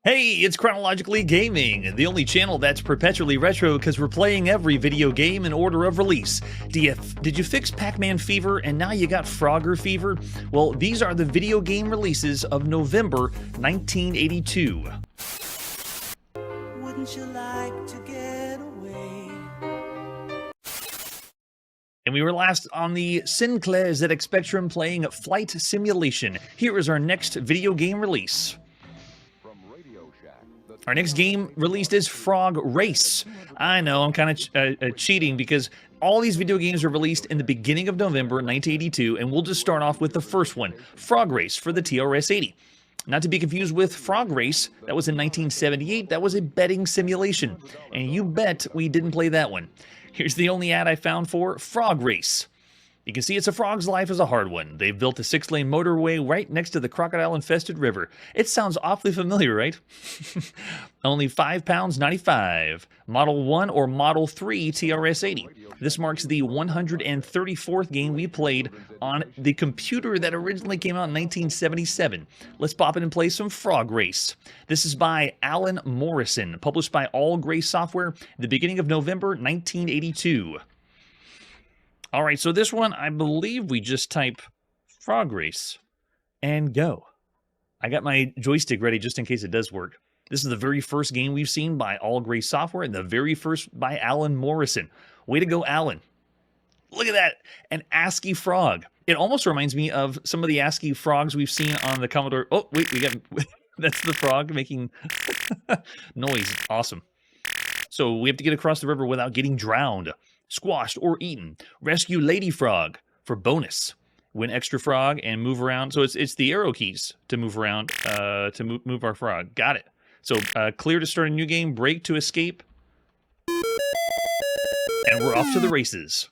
Hey, it's Chronologically Gaming, the only channel that's perpetually retro because we're playing every video game in order of release. Did you fix Pac-Man Fever and now you got Frogger Fever? Well, these are the video game releases of November 1982. Wouldn't you like to get away? And we were last on the Sinclair ZX Spectrum playing Flight Simulation. Here is our next video game release. Our next game released is Frog Race. I know, I'm kind of cheating because all these video games are released in the beginning of November 1982, and we'll just start off with the first one, Frog Race for the TRS-80. Not to be confused with Frog Race, that was in 1978, that was a betting simulation. And you bet we didn't play that one. Here's the only ad I found for Frog Race. You can see it's a frog's life is a hard one. They've built a 6-lane motorway right next to the crocodile-infested river. It sounds awfully familiar, right? Only £5.95. Model 1 or Model 3 TRS-80. This marks the 134th game we played on the computer that originally came out in 1977. Let's pop in and play some Frog Race. This is by Alan Morrison, published by All Gray Software, the beginning of November 1982. All right, so this one, I believe we just type Frog Race and go. I got my joystick ready just in case it does work. This is the very first game we've seen by All Gray Software and the very first by Alan Morrison. Way to go, Alan. Look at that, an ASCII frog. It almost reminds me of some of the ASCII frogs we've seen on the Commodore. Oh, wait, we got, that's the frog making noise. Awesome. So we have to get across the river without getting drowned, squashed, or eaten. Rescue Lady Frog for bonus. Win extra frog and move around. So it's the arrow keys to move around, to move our frog. Got it. So clear to start a new game, break to escape. And we're off to the races.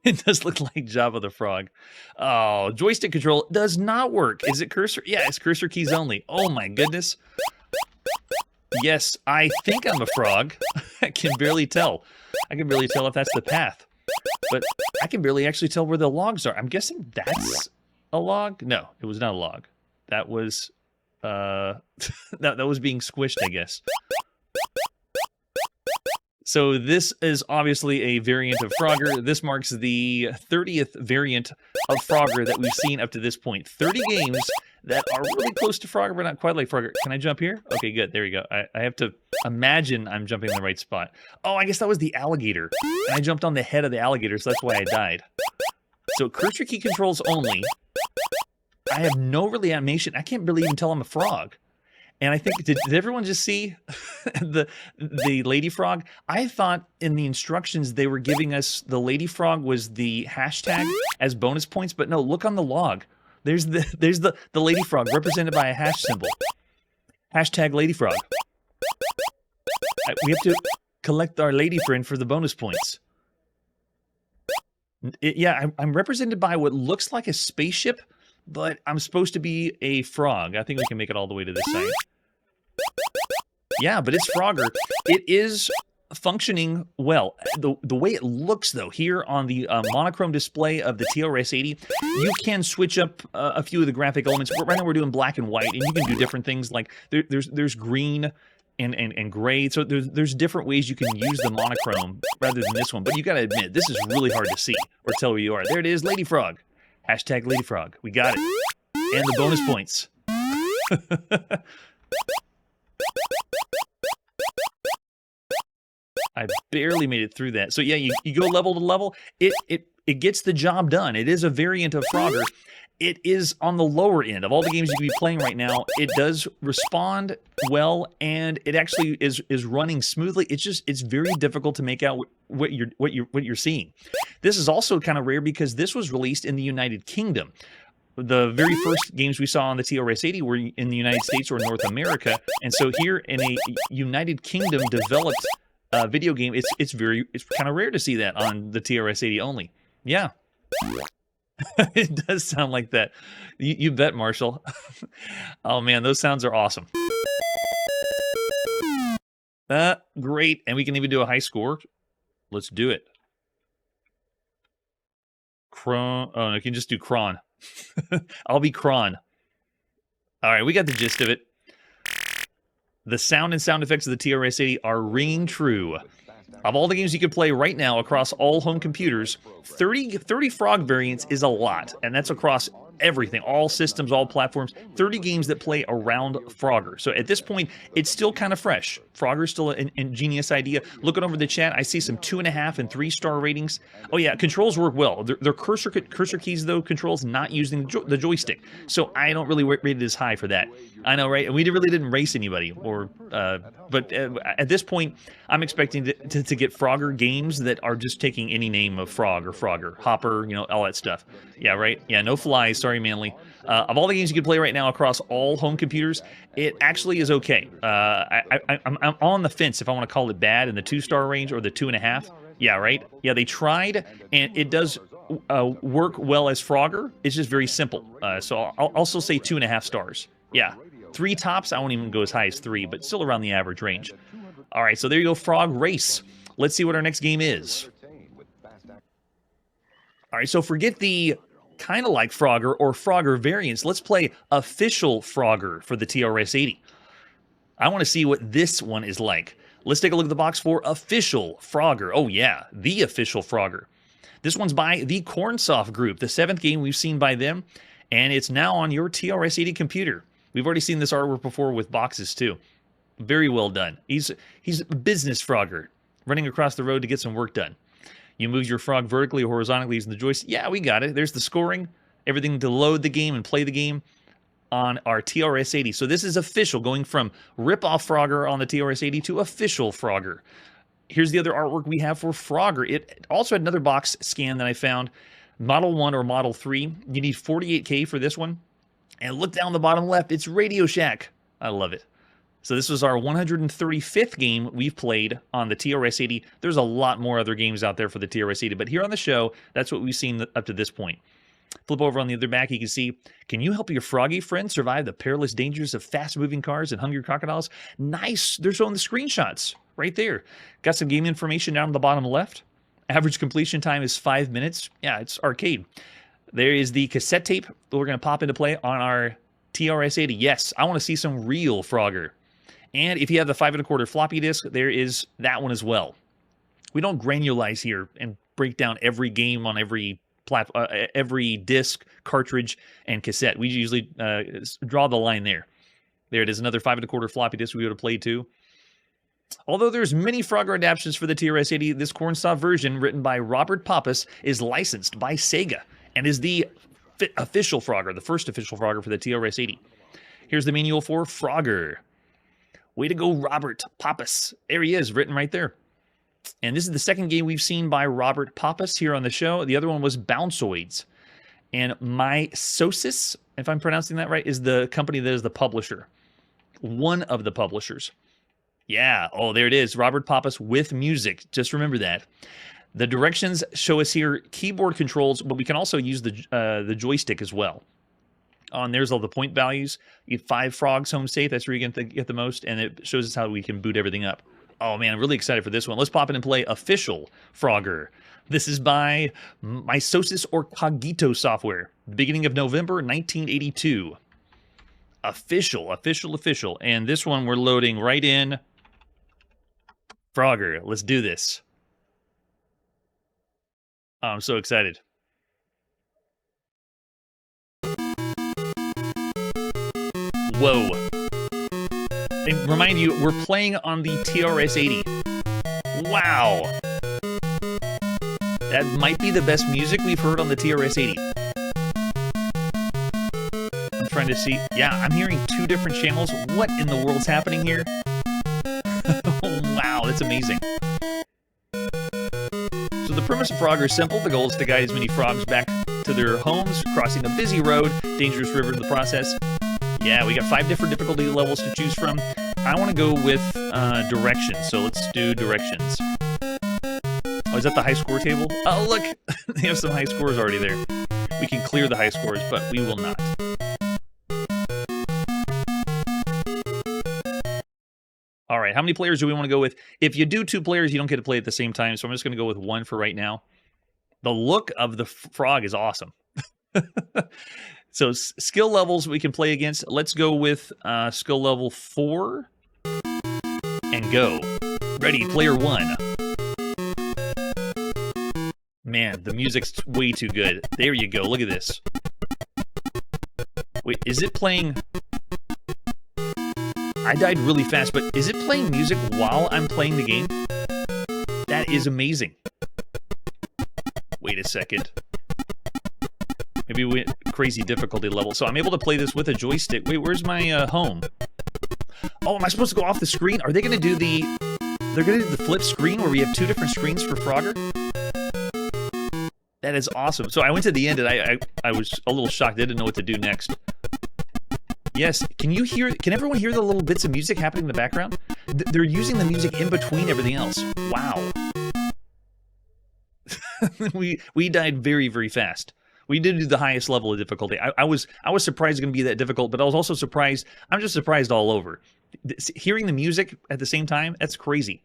It does look like Java the Frog. Oh, joystick control does not work. Is it cursor? Yeah, it's cursor keys only. Oh my goodness. Yes, I think I'm a frog. I can barely tell. I can barely tell if that's the path. But I can barely actually tell where the logs are. I'm guessing that's a log? No, it was not a log. That was that was being squished, I guess. So this is obviously a variant of Frogger. This marks the 30th variant of Frogger that we've seen up to this point. 30 games that are really close to Frogger, but not quite like Frogger. Can I jump here? Okay, good. There we go. I have to imagine I'm jumping in the right spot. Oh, I guess that was the alligator. And I jumped on the head of the alligator, so that's why I died. So cursor key controls only. I have no really animation. I can't really even tell I'm a frog. And I think, did everyone just see the lady frog? I thought in the instructions they were giving us the lady frog was the hashtag as bonus points, but no, look on the log. There's the lady frog represented by a hash symbol. Hashtag lady frog. We have to collect our lady friend for the bonus points. Yeah, I'm represented by what looks like a spaceship, but I'm supposed to be a frog. I think we can make it all the way to this side. Yeah, but it's Frogger. It is functioning well. The way it looks, though, here on the monochrome display of the TRS-80, you can switch up a few of the graphic elements. Right now we're doing black and white, and you can do different things like there's green and gray. So there's different ways you can use the monochrome rather than this one. But you got to admit, this is really hard to see or tell where you are. There it is, Lady Frog. Hashtag Lady Frog. We got it. And the bonus points. I barely made it through that. So yeah, you go level to level. It gets the job done. It is a variant of Frogger. It is on the lower end of all the games you could be playing right now. It does respond well, and it actually is running smoothly. It's very difficult to make out what you're seeing. This is also kind of rare because this was released in the United Kingdom. The very first games we saw on the TRS-80 were in the United States or North America, and so here in a United Kingdom developed video game, it's kind of rare to see that on the TRS-80 only. Yeah. It does sound like that. You bet, Marshall. Oh man, those sounds are awesome. Great, and we can even do a high score. Let's do it. Oh, I can just do cron. I'll be cron. All right, we got the gist of it. The sound and sound effects of the TRS-80 are ringing true. Of all the games you can play right now across all home computers, 30 Frog variants is a lot, and that's across everything, all systems, all platforms, 30 games that play around Frogger. So at this point, it's still kind of fresh. Frogger's still an ingenious idea. Looking over the chat, I see some 2.5 and 3-star ratings. Oh yeah, controls work well. They're cursor keys, though, controls not using the joystick. So I don't really rate it as high for that. I know, right? And we really didn't race anybody, but at this point, I'm expecting to get Frogger games that are just taking any name of Frog or Frogger, Hopper, you know, all that stuff. Yeah, right? Yeah, no flies. Sorry, Manly. Of all the games you can play right now across all home computers, it actually is okay. I'm on the fence if I want to call it bad in the 2-star range or the 2.5. Yeah, right? Yeah, they tried, and it does work well as Frogger. It's just very simple. So I'll also say 2.5 stars. Yeah. 3 tops, I won't even go as high as 3, but still around the average range. All right, so there you go, Frog Race. Let's see what our next game is. All right, so forget the kind of like Frogger or Frogger variants. Let's play official Frogger for the TRS-80. I want to see what this one is like. Let's take a look at the box for official Frogger. Oh yeah, the official Frogger. This one's by the Cornsoft Group, the 7th game we've seen by them, and it's now on your TRS-80 computer. We've already seen this artwork before with boxes too. Very well done. He's a business Frogger, running across the road to get some work done. You move your frog vertically or horizontally using the joystick. Yeah, we got it. There's the scoring, everything to load the game and play the game on our TRS-80. So this is official, going from rip-off Frogger on the TRS-80 to official Frogger. Here's the other artwork we have for Frogger. It also had another box scan that I found. Model 1 or Model 3. You need 48K for this one. And look down the bottom left, it's Radio Shack. I love it. So this was our 135th game we've played on the TRS-80. There's a lot more other games out there for the TRS-80, but here on the show, that's what we've seen up to this point. Flip over on the other back, you can see, can you help your froggy friend survive the perilous dangers of fast-moving cars and hungry crocodiles? Nice. They're showing the screenshots right there. Got some game information down on the bottom left. Average completion time is 5 minutes. Yeah, it's arcade. There is the cassette tape that we're going to pop into play on our TRS-80. Yes, I want to see some real Frogger. And if you have the 5 1/4 floppy disk, there is that one as well. We don't granulize here and break down every game on every disc, cartridge, and cassette. We usually draw the line there. There it is, another 5 1/4 floppy disk we would have played too. Although there's many Frogger adaptations for the TRS-80, this Cornsoft version, written by Robert Pappas, is licensed by Sega and is the official Frogger, the first official Frogger for the TRS-80. Here's the manual for Frogger. Way to go, Robert Pappas. There he is, written right there. And this is the second game we've seen by Robert Pappas here on the show. The other one was Bounceoids. And Mysosis, if I'm pronouncing that right, is the company that is the publisher. One of the publishers. Yeah, oh, there it is. Robert Pappas with music. Just remember that. The directions show us here keyboard controls, but we can also use the joystick as well. And there's all the point values. You have 5 frogs home safe. That's where you can get the most. And it shows us how we can boot everything up. Oh, man, I'm really excited for this one. Let's pop in and play official Frogger. This is by Mysosis or Cogito Software. Beginning of November 1982. Official. And this one we're loading right in Frogger. Let's do this. Oh, I'm so excited. Whoa. And remind you, we're playing on the TRS-80. Wow. That might be the best music we've heard on the TRS-80. I'm trying to see. Yeah, I'm hearing 2 different channels. What in the world's happening here? Wow, that's amazing. So the premise of Frogger is simple. The goal is to guide as many frogs back to their homes, crossing a busy road, dangerous river in the process. Yeah, we got 5 different difficulty levels to choose from. I want to go with directions, so let's do directions. Oh, is that the high score table? Oh, look! They have some high scores already there. We can clear the high scores, but we will not. All right, how many players do we want to go with? If you do 2 players, you don't get to play at the same time, so I'm just going to go with 1 for right now. The look of the frog is awesome. So skill levels we can play against. Let's go with skill level 4. and go. Ready, player one. Man, the music's way too good. There you go, look at this. Wait, is it playing... I died really fast, but is it playing music while I'm playing the game? That is amazing. Wait a second. Maybe we went crazy difficulty level. So I'm able to play this with a joystick. Wait, where's my home? Oh, am I supposed to go off the screen? Are they going to do the... They're going to do the flip screen where we have two different screens for Frogger? That is awesome. So I went to the end and I was a little shocked. I didn't know what to do next. Yes, can you hear... Can everyone hear the little bits of music happening in the background? They're using the music in between everything else. Wow. we died very, very fast. We did do the highest level of difficulty. I was surprised it was going to be that difficult, but I was also surprised. I'm just surprised all over. Hearing the music at the same time, that's crazy.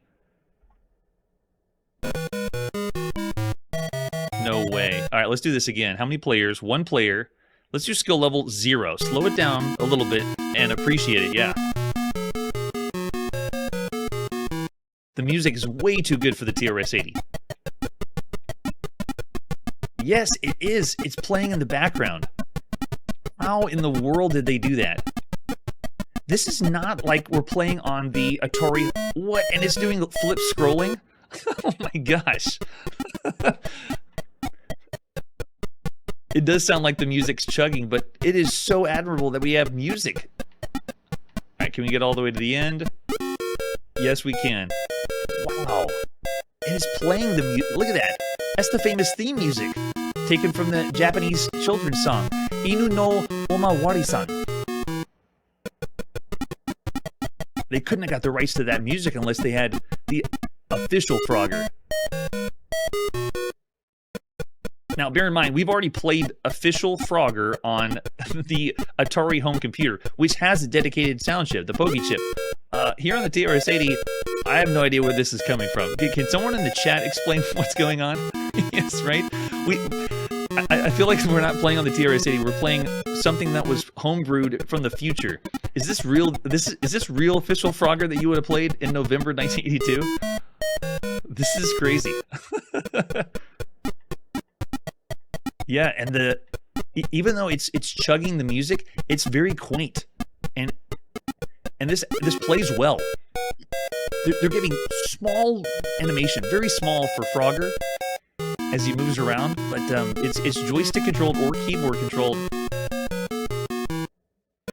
No way. All right, let's do this again. How many players? One player. Let's do skill level 0. Slow it down a little bit and appreciate it, yeah. The music is way too good for the TRS-80. Yes, it is. It's playing in the background. How in the world did they do that? This is not like we're playing on the Atari... What? And it's doing flip scrolling? Oh my gosh. It does sound like the music's chugging, but it is so admirable that we have music. Alright, can we get all the way to the end? Yes, we can. Wow. And it's playing the music. Look at that. That's the famous theme music, taken from the Japanese children's song, Inu no Omawari-san. They couldn't have got the rights to that music unless they had the official Frogger. Now, bear in mind, we've already played official Frogger on the Atari home computer, which has a dedicated sound chip, the Pogi chip. Here on the TRS-80, I have no idea where this is coming from. Can someone in the chat explain what's going on? Yes, right? I feel like we're not playing on the TRS-80. We're playing something that was homebrewed from the future. Is this real? Is this real official Frogger that you would have played in November 1982? This is crazy. Yeah, and even though it's chugging the music, it's very quaint, and this plays well. They're giving small animation, very small for Frogger as he moves around, but it's joystick controlled or keyboard controlled.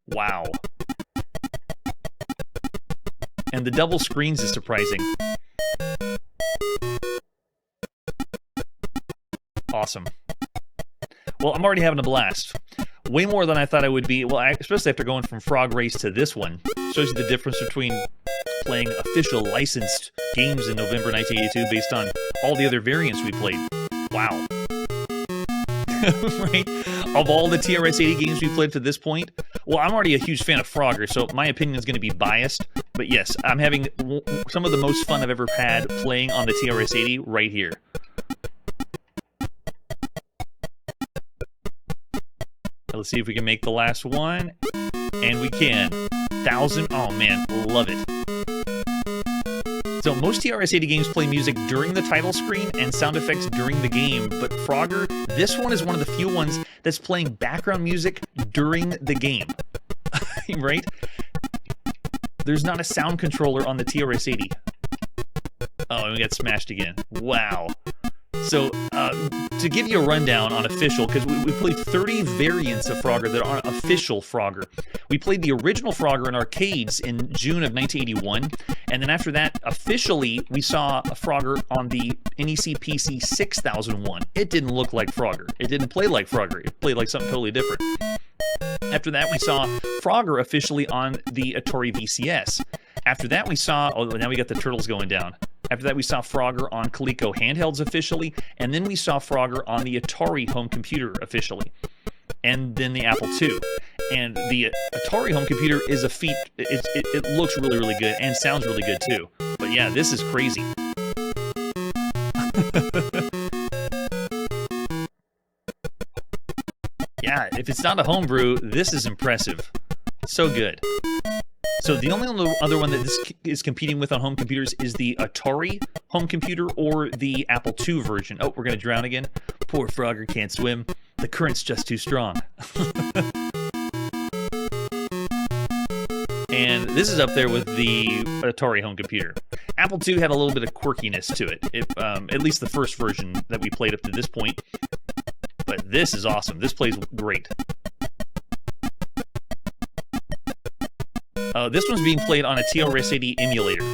Wow. And the double screens is surprising. Awesome. Well, I'm already having a blast. Way more than I thought I would be. Well, especially after going from Frog Race to this one. Shows you the difference between playing official licensed games in November 1982 based on all the other variants we played. Wow. Right? Of all the TRS-80 games we played to this point, well, I'm already a huge fan of Frogger, so my opinion is going to be biased. But yes, I'm having some of the most fun I've ever had playing on the TRS-80 right here. Let's see if we can make the last one. And we can. 1,000. Oh man, love it. So most TRS-80 games play music during the title screen and sound effects during the game, but Frogger, this one is one of the few ones that's playing background music during the game. Right? There's not a sound controller on the TRS-80. Oh, and we got smashed again. Wow. So, to give you a rundown on official, because we played 30 variants of Frogger that aren't official Frogger. We played the original Frogger in arcades in June of 1981, and then after that, officially, we saw a Frogger on the NEC PC 6001. It didn't look like Frogger. It didn't play like Frogger. It played like something totally different. After that, we saw Frogger officially on the Atari VCS. After that, we saw... Oh, now we got the turtles going down. After that, we saw Frogger on Coleco handhelds officially, and then we saw Frogger on the Atari home computer officially, and then the Apple II. And the Atari home computer is a feat. It looks really, really good and sounds really good too. But yeah, this is crazy. Yeah, if it's not a homebrew, this is impressive. So good. So the only other one that this is competing with on home computers is the Atari home computer or the Apple II version. Oh, we're going to drown again. Poor Frogger can't swim. The current's just too strong. And this is up there with the Atari home computer. Apple II had a little bit of quirkiness to it, at least the first version that we played up to this point. But this is awesome. This plays great. This one's being played on a TRS-80 emulator.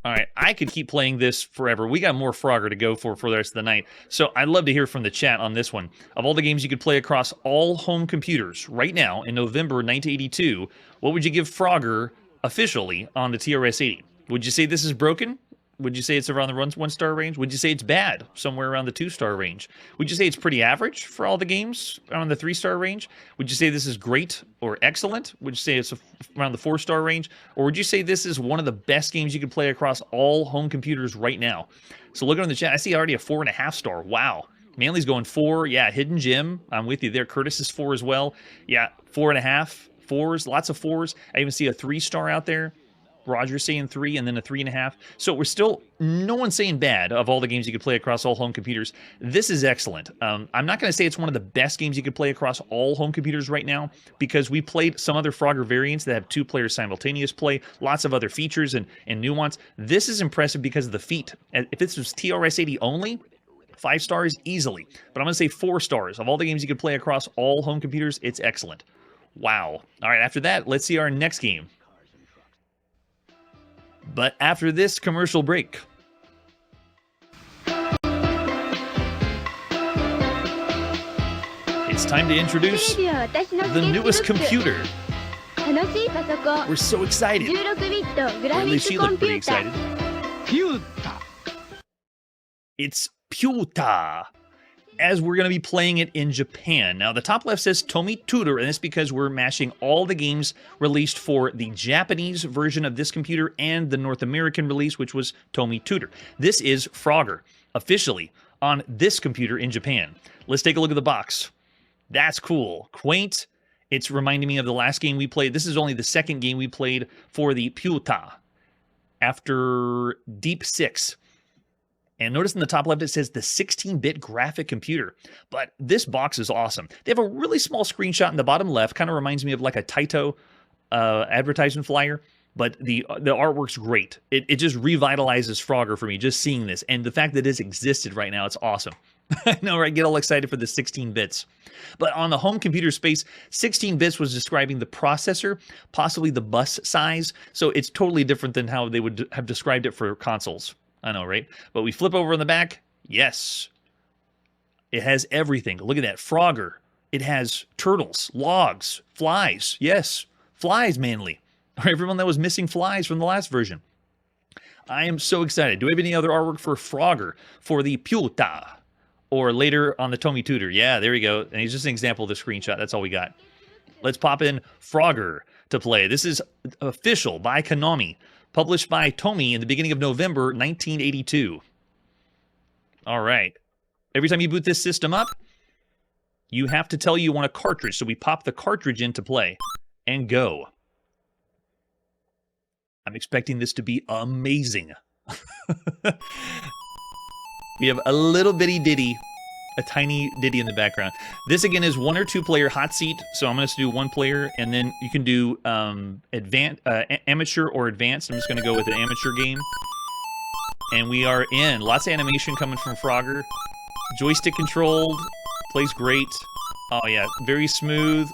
Alright, I could keep playing this forever. We got more Frogger to go for the rest of the night. So I'd love to hear from the chat on this one. Of all the games you could play across all home computers right now in November 1982, what would you give Frogger officially on the TRS-80? Would you say this is broken? Would you say it's around the 1-star range? Would you say it's bad, somewhere around the 2-star range? Would you say it's pretty average for all the games, around the 3-star range? Would you say this is great or excellent? Would you say it's around the 4-star range? Or would you say this is one of the best games you can play across all home computers right now? So looking in the chat, I see already a 4.5-star. Wow. Manly's going 4. Yeah, Hidden Gem. I'm with you there. Curtis is 4 as well. Yeah, 4.5. 4s, lots of 4s. I even see a 3-star out there. Roger's saying 3 and then a 3.5. So we're still, no one's saying bad of all the games you could play across all home computers. This is excellent. I'm not going to say it's one of the best games you could play across all home computers right now, because we played some other Frogger variants that have 2 players simultaneous play, lots of other features and nuance. This is impressive because of the feat. If this was TRS-80 only, 5 stars easily. But I'm going to say 4 stars. Of all the games you could play across all home computers, it's excellent. Wow. All right, after that, let's see our next game. But after this commercial break. It's time to introduce the newest computer. We're so excited. Or at least she looked pretty excited. It's Pewta, as we're going to be playing it in Japan. Now, the top left says Tomy Tutor, and it's because we're mashing all the games released for the Japanese version of this computer and the North American release, which was Tomy Tutor. This is Frogger, officially on this computer in Japan. Let's take a look at the box. That's cool. Quaint. It's reminding me of the last game we played. This is only the second game we played for the Pewta after Deep 6. And notice in the top left, it says the 16-bit graphic computer. But this box is awesome. They have a really small screenshot in the bottom left. Kind of reminds me of like a Taito advertisement flyer. But the artwork's great. It just revitalizes Frogger for me, just seeing this. And the fact that it's existed right now, it's awesome. I know, right? Get all excited for the 16 bits. But on the home computer space, 16 bits was describing the processor, possibly the bus size. So it's totally different than how they would have described it for consoles. I know, right? But we flip over on the back. Yes. It has everything. Look at that. Frogger. It has turtles, logs, flies. Yes. Flies, Manly. Or everyone that was missing flies from the last version. I am so excited. Do we have any other artwork for Frogger for the Pewta? Or later on the Tomy Tutor? Yeah, there we go. And he's just an example of the screenshot. That's all we got. Let's pop in Frogger to play. This is official by Konami. Published by Tomy in the beginning of November 1982. All right. Every time you boot this system up, you have to tell you want a cartridge. So we pop the cartridge in to play and go. I'm expecting this to be amazing. We have a little bitty ditty, a tiny ditty in the background. This again is 1 or 2 player hot seat. So I'm going to do 1 player, and then you can do amateur or advanced. I'm just going to go with an amateur game. And we are in. Lots of animation coming from Frogger. Joystick controlled. Plays great. Oh yeah, very smooth.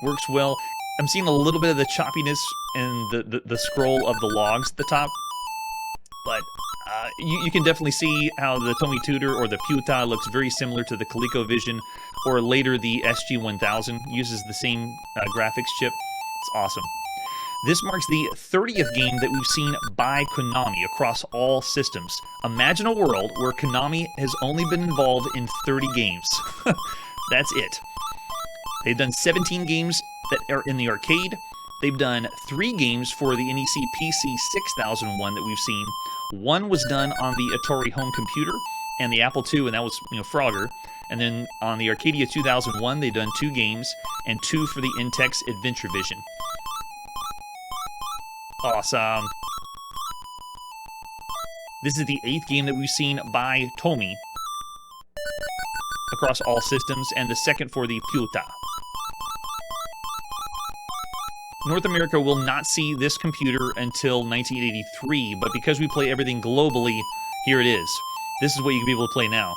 Works well. I'm seeing a little bit of the choppiness and the scroll of the logs at the top. But you can definitely see how the Tomy Tutor or the Pewta looks very similar to the ColecoVision, or later the SG-1000. Uses the same graphics chip. It's awesome. This marks the 30th game that we've seen by Konami across all systems. Imagine a world where Konami has only been involved in 30 games. That's it. They've done 17 games that are in the arcade. They've done 3 games for the NEC PC 6001 that we've seen. 1 was done on the Atari home computer and the Apple II, and that was, Frogger. And then on the Arcadia 2001, they've done 2 games, and 2 for the Intex Adventure Vision. Awesome. This is the 8th game that we've seen by Tomy across all systems, and the 2nd for the Puta. North America will not see this computer until 1983, but because we play everything globally, here it is. This is what you can be able to play now.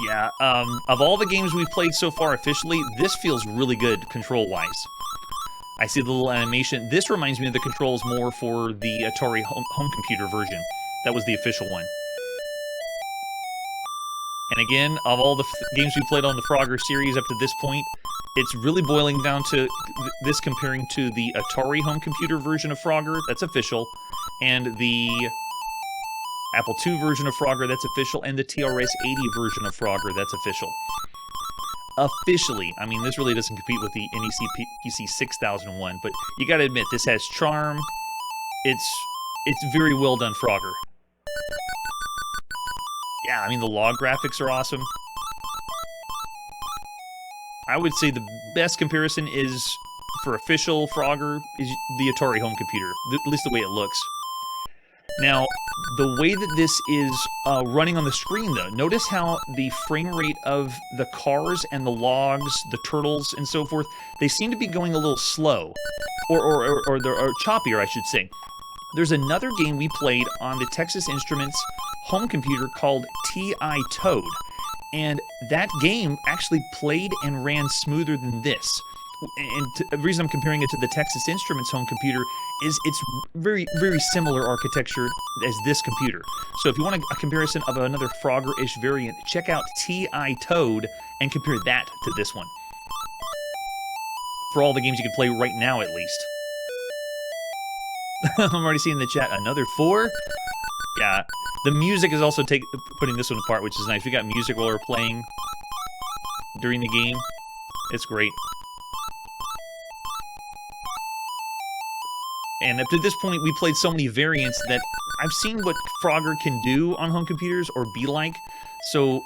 Yeah, of all the games we've played so far officially, this feels really good control-wise. I see the little animation. This reminds me of the controls more for the Atari home computer version. That was the official one. And again, of all the games we played on the Frogger series up to this point, it's really boiling down to this comparing to the Atari home computer version of Frogger, that's official, and the Apple II version of Frogger, that's official, and the TRS-80 version of Frogger, that's official. Officially, I mean, this really doesn't compete with the NEC PC 6001, but you gotta admit, this has charm. It's very well done Frogger. Yeah, I mean, the log graphics are awesome. I would say the best comparison is, for official Frogger, is the Atari home computer, at least the way it looks. Now, the way that this is running on the screen, though, notice how the frame rate of the cars and the logs, the turtles, and so forth, they seem to be going a little slow, or choppier, I should say. There's another game we played on the Texas Instruments home computer called T.I. Toad, and that game actually played and ran smoother than this. And the reason I'm comparing it to the Texas Instruments home computer is it's very, very similar architecture as this computer. So if you want a comparison of another Frogger-ish variant, check out T.I. Toad and compare that to this one. For all the games you can play right now, at least. I'm already seeing in the chat another 4. Yeah, the music is also putting this one apart, which is nice. We got music while we're playing during the game. It's great. And up to this point, we played so many variants that I've seen what Frogger can do on home computers or be like. So,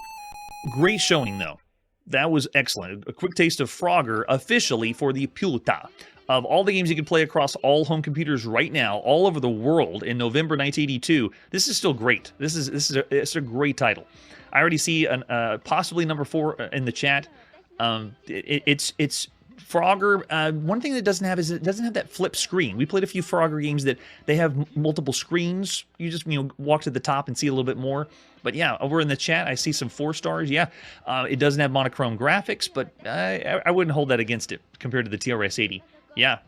great showing, though. That was excellent. A quick taste of Frogger officially for the Puta. Of all the games you can play across all home computers right now, all over the world in November 1982, this is still great. It's a great title. I already see possibly number 4 in the chat. It's Frogger. One thing that doesn't have is it doesn't have that flip screen. We played a few Frogger games that they have multiple screens. You just walk to the top and see a little bit more. But yeah, over in the chat, I see some 4 stars. Yeah, it doesn't have monochrome graphics, but I wouldn't hold that against it compared to the TRS-80. Yeah,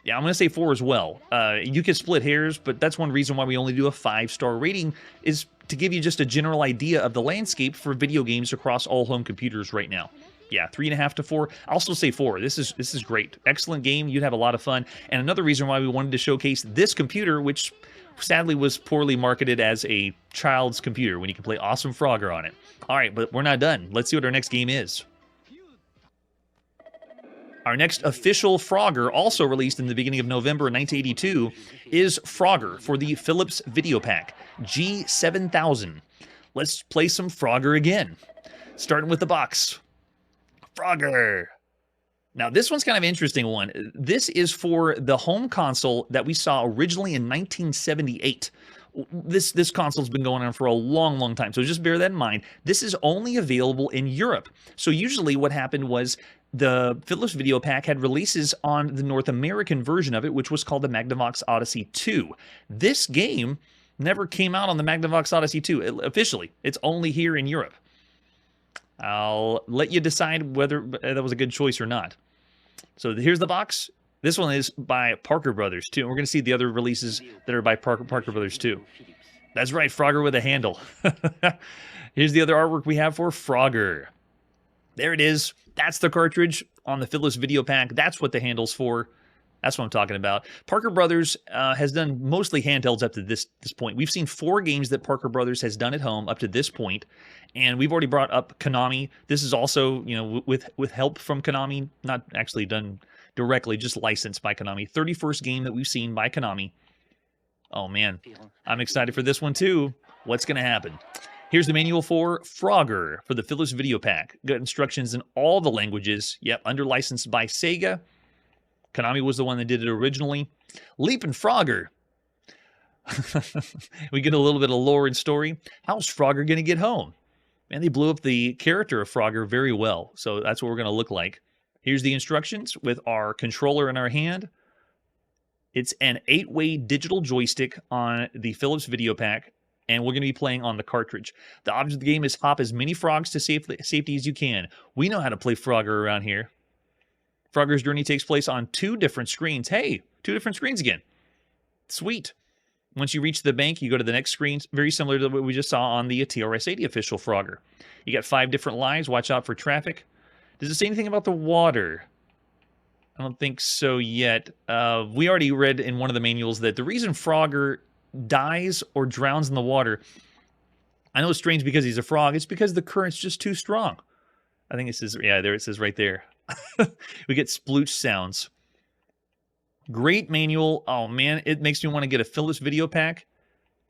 I'm going to say 4 as well. You could split hairs, but that's one reason why we only do a 5-star rating, is to give you just a general idea of the landscape for video games across all home computers right now. Yeah, 3.5 to 4. I'll still say 4. This is great. Excellent game. You'd have a lot of fun. And another reason why we wanted to showcase this computer, which sadly was poorly marketed as a child's computer, when you can play awesome Frogger on it. All right, but we're not done. Let's see what our next game is. Our next official Frogger, also released in the beginning of November 1982, is Frogger for the Philips Videopac G7000. Let's play some Frogger again. Starting with the box. Frogger. Now, this one's kind of an interesting one. This is for the home console that we saw originally in 1978. This console's been going on for a long, long time, so just bear that in mind. This is only available in Europe. So usually what happened was the Philips Videopac had releases on the North American version of it, which was called the Magnavox Odyssey 2. This game never came out on the Magnavox Odyssey 2 officially. It's only here in Europe. I'll let you decide whether that was a good choice or not. So here's the box. This one is by Parker Brothers, too. And we're going to see the other releases that are by Parker Brothers, too. That's right, Frogger with a handle. Here's the other artwork we have for Frogger. There it is. That's the cartridge on the Philips Videopac. That's what the handle's for. That's what I'm talking about. Parker Brothers has done mostly handhelds up to this point. We've seen 4 games that Parker Brothers has done at home up to this point, and we've already brought up Konami. This is also, with help from Konami, not actually done directly, just licensed by Konami. 31st game that we've seen by Konami. Oh man, I'm excited for this one too. What's going to happen? Here's the manual for Frogger for the Philips Videopac. Got instructions in all the languages. Yep, under license by Sega. Konami was the one that did it originally. Leapin' Frogger. We get a little bit of lore and story. How's Frogger going to get home? Man, they blew up the character of Frogger very well, so that's what we're going to look like. Here's the instructions with our controller in our hand. It's an 8-way digital joystick on the Philips Videopac, and we're going to be playing on the cartridge. The object of the game is hop as many frogs to safety as you can. We know how to play Frogger around here. Frogger's journey takes place on 2 different screens. Hey, 2 different screens again. Sweet. Once you reach the bank, you go to the next screen, very similar to what we just saw on the TRS-80 official Frogger. You got 5 different lives. Watch out for traffic. Does it say anything about the water? I don't think so yet. We already read in one of the manuals that the reason Frogger dies or drowns in the water, I know it's strange because he's a frog, it's because the current's just too strong. I think it says, yeah, there it says right there. We get splooch sounds. Great manual. Oh man, it makes me want to get a Philips Videopac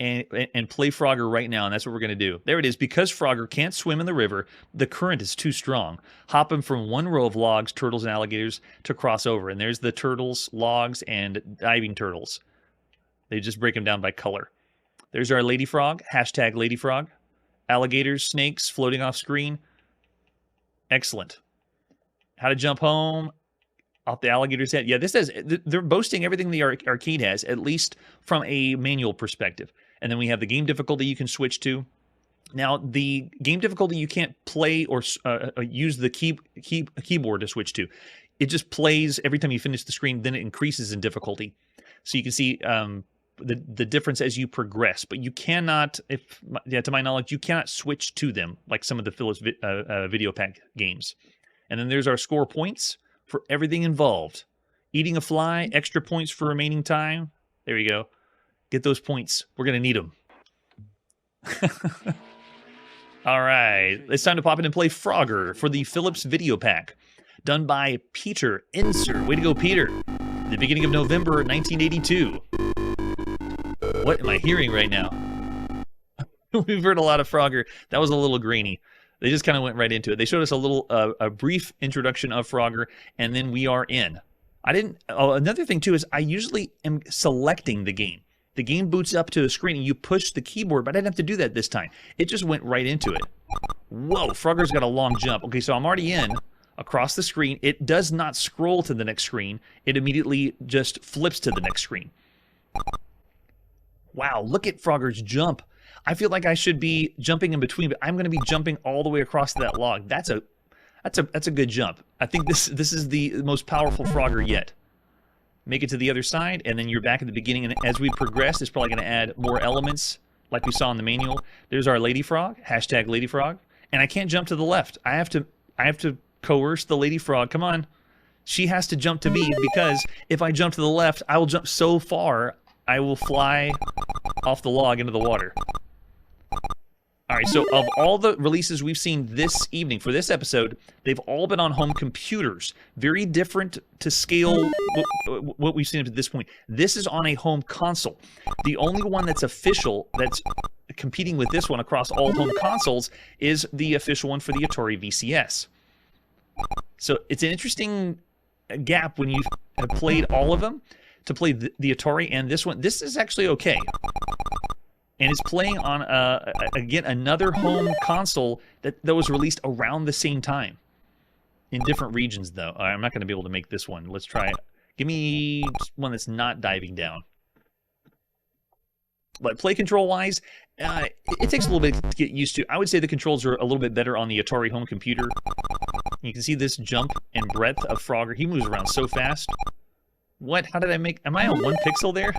and play Frogger right now, and that's what we're going to do. There it is. Because Frogger can't swim in the river, the current is too strong. Hop him from one row of logs, turtles, and alligators to cross over. And there's the turtles, logs, and diving turtles. They just break them down by color. There's our lady frog, hashtag lady frog. Alligators, snakes floating off screen. Excellent. How to jump home off the alligator's head. Yeah, this says they're boasting everything the arcade has, at least from a manual perspective. And then we have the game difficulty you can switch to. Now, the game difficulty you can't play or use the keyboard to switch to. It just plays every time you finish the screen, then it increases in difficulty. So you can see the difference as you progress. But you cannot, to my knowledge, you cannot switch to them like some of the Philips Videopac games. And then there's our score points for everything involved. Eating a fly, extra points for remaining time. There you go. Get those points. We're going to need them. All right. It's time to pop in and play Frogger for the Philips Videopac. Done by Peter Inser. Way to go, Peter. The beginning of November 1982. What am I hearing right now? We've heard a lot of Frogger. That was a little grainy. They just kind of went right into it. They showed us a little, a brief introduction of Frogger, and then we are in. Another thing too is I usually am selecting the game. The game boots up to a screen and you push the keyboard, but I didn't have to do that this time. It just went right into it. Whoa, Frogger's got a long jump. Okay, so I'm already in across the screen. It does not scroll to the next screen. It immediately just flips to the next screen. Wow, look at Frogger's jump. I feel like I should be jumping in between, but I'm going to be jumping all the way across that log. That's a good jump. I think this is the most powerful Frogger yet. Make it to the other side, and then you're back at the beginning. And as we progress, it's probably going to add more elements, like we saw in the manual. There's our lady frog, hashtag lady frog, and I can't jump to the left. I have to coerce the lady frog. Come on, she has to jump to me because if I jump to the left, I will jump so far I will fly off the log into the water. All right, so of all the releases we've seen this evening for this episode, they've all been on home computers. Very different to scale what we've seen up to this point. This is on a home console. The only one that's official, that's competing with this one across all home consoles, is the official one for the Atari VCS. So it's an interesting gap when you've played all of them to play the Atari and this one. This is actually okay. And it's playing on, again, another home console that was released around the same time. In different regions, though. I'm not going to be able to make this one. Let's try it. Give me one that's not diving down. But play control-wise, it takes a little bit to get used to. I would say the controls are a little bit better on the Atari home computer. You can see this jump and breadth of Frogger. He moves around so fast. What? How did I make... Am I on 1 pixel there?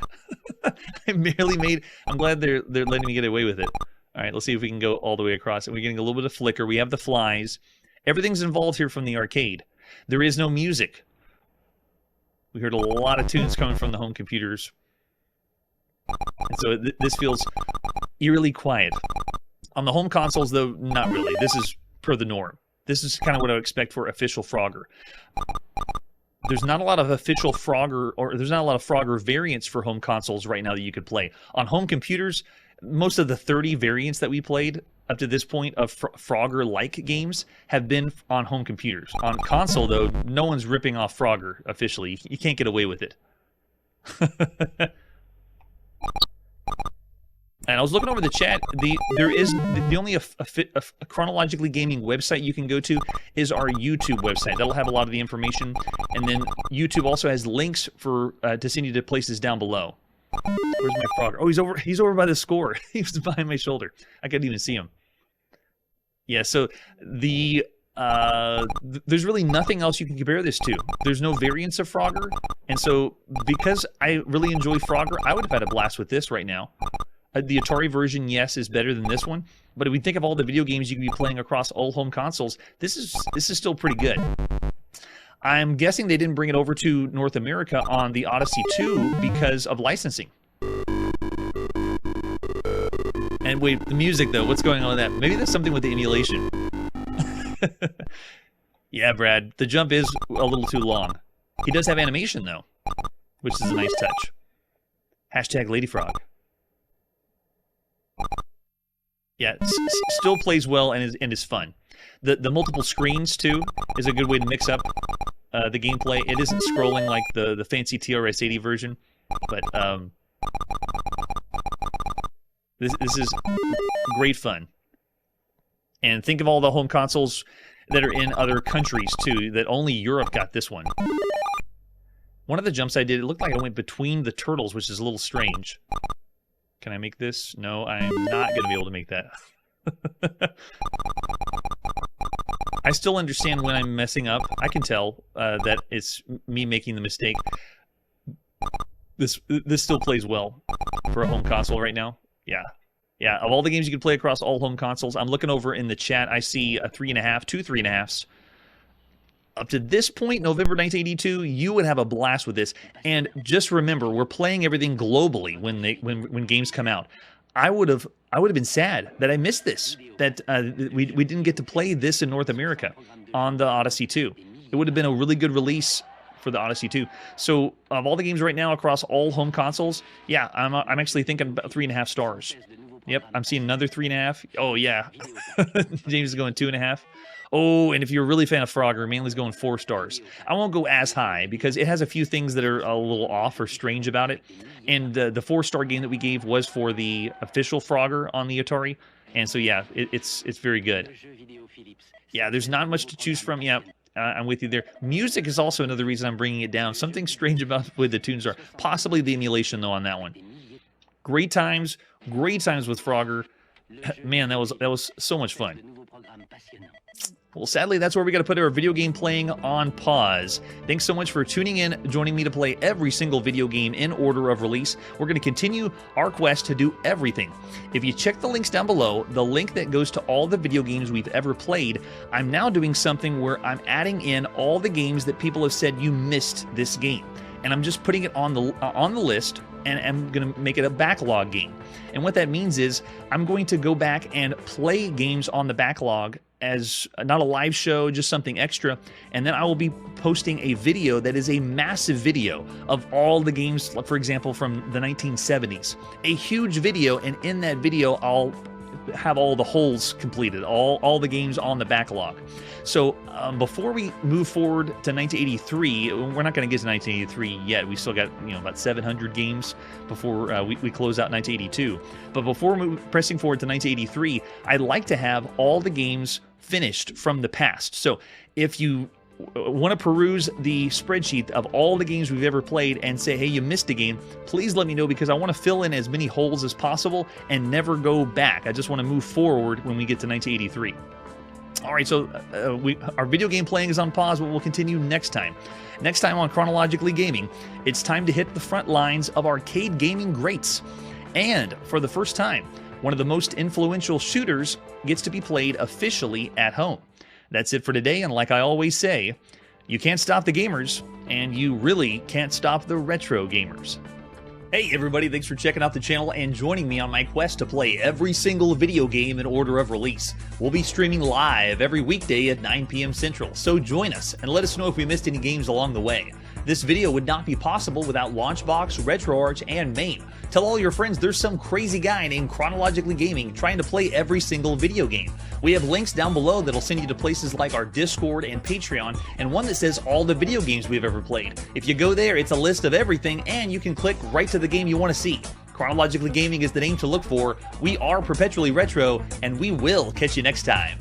I barely made... I'm glad they're letting me get away with it. All right, let's see if we can go all the way across. We're getting a little bit of flicker. We have the flies. Everything's involved here from the arcade. There is no music. We heard a lot of tunes coming from the home computers. And so this feels eerily quiet. On the home consoles, though, not really. This is per the norm. This is kind of what I would expect for official Frogger. There's not a lot of official Frogger, or there's not a lot of Frogger variants for home consoles right now that you could play. On home computers, most of the 30 variants that we played up to this point of Frogger-like games have been on home computers. On console, though, no one's ripping off Frogger officially. You can't get away with it. And I was looking over the chat. There is the only a Chronologically Gaming website you can go to is our YouTube website. That'll have a lot of the information, and then YouTube also has links for to send you to places down below. Where's my Frogger? Oh, he's over by the score. He was behind my shoulder. I couldn't even see him. Yeah, so there's really nothing else you can compare this to. There's no variants of Frogger, and so because I really enjoy Frogger, I would have had a blast with this right now. The Atari version, yes, is better than this one, but if we think of all the video games you can be playing across all home consoles, this is still pretty good. I'm guessing they didn't bring it over to North America on the Odyssey 2 because of licensing. And wait, the music though, what's going on with that? Maybe there's something with the emulation. Yeah, Brad, the jump is a little too long. He does have animation though, which is a nice touch. Hashtag LadyFrog. Yeah, still plays well and is fun. The multiple screens too is a good way to mix up the gameplay. It isn't scrolling like the fancy TRS-80 version, but this is great fun. And think of all the home consoles that are in other countries too. That only Europe got this one. One of the jumps I did, it looked like I went between the turtles, which is a little strange. Can I make this? No, I'm not going to be able to make that. I still understand when I'm messing up. I can tell that it's me making the mistake. This still plays well for a home console right now. Yeah. Yeah, of all the games you can play across all home consoles, I'm looking over in the chat. I see a 3.5, 2 3.5s. Up to this point, November 1982, you would have a blast with this. And just remember, we're playing everything globally when games come out. I would have been sad that I missed this, that we didn't get to play this in North America on the Odyssey 2. It would have been a really good release for the Odyssey 2. So of all the games right now across all home consoles, yeah, I'm actually thinking about 3.5 stars. Yep, I'm seeing another 3.5. Oh yeah, James is going 2.5. Oh, and if you're a really fan of Frogger, Manly's going 4 stars. I won't go as high because it has a few things that are a little off or strange about it. And the 4-star game that we gave was for the official Frogger on the Atari. And so, yeah, it's very good. Yeah, there's not much to choose from. Yeah, I'm with you there. Music is also another reason I'm bringing it down. Something strange about where the tunes are. Possibly the emulation, though, on that one. Great times with Frogger. Man, that was so much fun. Well, sadly, that's where we got to put our video game playing on pause. Thanks so much for tuning in, joining me to play every single video game in order of release. We're going to continue our quest to do everything. If you check the links down below, the link that goes to all the video games we've ever played, I'm now doing something where I'm adding in all the games that people have said you missed this game. And I'm just putting it on the list, and I'm going to make it a backlog game. And what that means is I'm going to go back and play games on the backlog as not a live show, just something extra, and then I will be posting a video that is a massive video of all the games, for example, from the 1970s. A huge video, and in that video, I'll have all the holes completed, all the games on the backlog. So before we move forward to 1983, we're not going to get to 1983 yet. We still got about 700 games before we close out 1982. But before pressing forward to 1983, I'd like to have all the games finished from the past. So if you want to peruse the spreadsheet of all the games we've ever played and say, hey, you missed a game, please let me know, because I want to fill in as many holes as possible and never go back. I just want to move forward when we get to 1983. All right, so our video game playing is on pause, but we'll continue next time. Next time on Chronologically Gaming, it's time to hit the front lines of arcade gaming greats. And for the first time, one of the most influential shooters gets to be played officially at home. That's it for today, and like I always say, you can't stop the gamers, and you really can't stop the retro gamers. Hey everybody, thanks for checking out the channel and joining me on my quest to play every single video game in order of release. We'll be streaming live every weekday at 9 p.m. Central, so join us and let us know if we missed any games along the way. This video would not be possible without Launchbox, RetroArch, and MAME. Tell all your friends there's some crazy guy named Chronologically Gaming trying to play every single video game. We have links down below that'll send you to places like our Discord and Patreon, and one that says all the video games we've ever played. If you go there, it's a list of everything, and you can click right to the game you want to see. Chronologically Gaming is the name to look for. We are perpetually retro, and we will catch you next time.